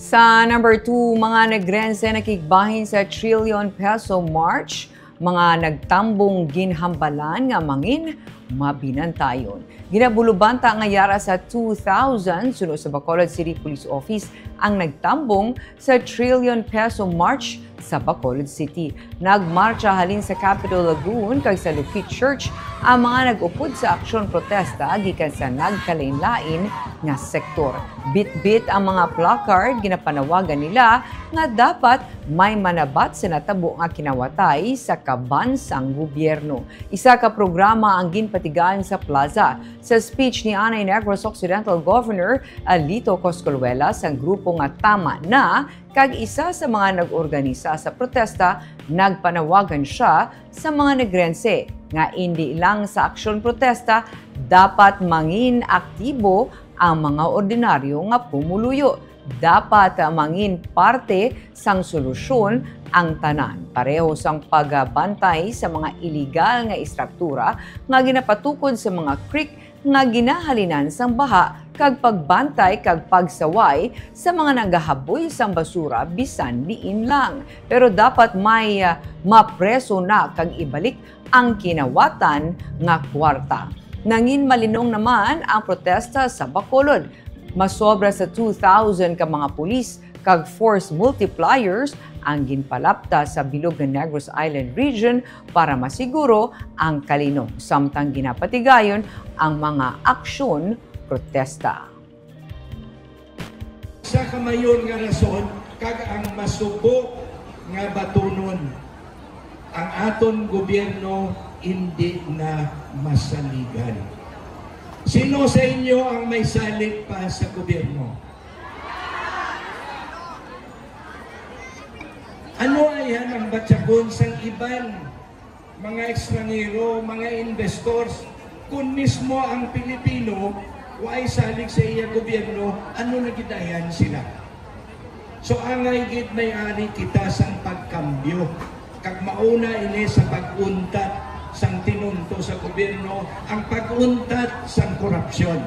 Sa number 2, mga nagrense nakigbahin sa trillion peso march, mga nagtambong ginhambalan nga mangin mabinantayon. Ginabulubanta nga yara sa 2,000 sunod sa Bacolod City Police Office ang nagtambong sa trillion peso march sa Bacolod City. Nagmarcha halin sa Capitol Lagoon kag sa Lupit Church ang mga nag-upod sa aksyon protesta gikan sa nagkalain-lain nga sektor. Bit-bit ang mga placard ginapanawagan nila nga dapat may manabat sa natabo nga kinawatay sa kabansang gobyerno. Isa ka programa ang ginpatigaan sa plaza. Sa speech ni Anay Negros Occidental Governor Alito Coscolluelas, ang grupo nga tama na kag isa sa mga nag-organisa sa protesta, nagpanawagan siya sa mga nagrense nga hindi lang sa aksyon protesta dapat mangin aktibo ang mga ordinaryo nga pumuluyo. Dapat mangin parte sang solusyon ang tanan. Pareho sang pagbantay sa mga iligal nga istruktura nga ginapatukod sa mga creek nga ginahalinan sang baha kag pagbantay kag pagsaway sa mga nagahaboy sang basura bisan diin lang. Pero dapat may mapreso na kag ibalik ang kinawatan nga kwarta. Nangin malinong naman ang protesta sa Bacolod. Masobra sa 2,000 ka mga pulis kag force multipliers ang ginpalapta sa bilog ng Negros Island region para masiguro ang kalino. Samtang ginapatigayon ang mga aksyon protesta. Sa kamayon nga rason, kag ang masubo nga batunon, ang aton gobyerno hindi na masaligan. Sino sa inyo ang may salig pa sa gobyerno? Ano ay ang batsagon sang iban mga ekstranghero, mga investors, kung mismo ang Pilipino ay salig sa iya gobyerno, ano nagidayan sila? So angay gid may-ari kita sang pagkambyo, kag mauna ini sa pag-untat sang tinunto sa gobyerno, ang pag-untat sang korupsyon.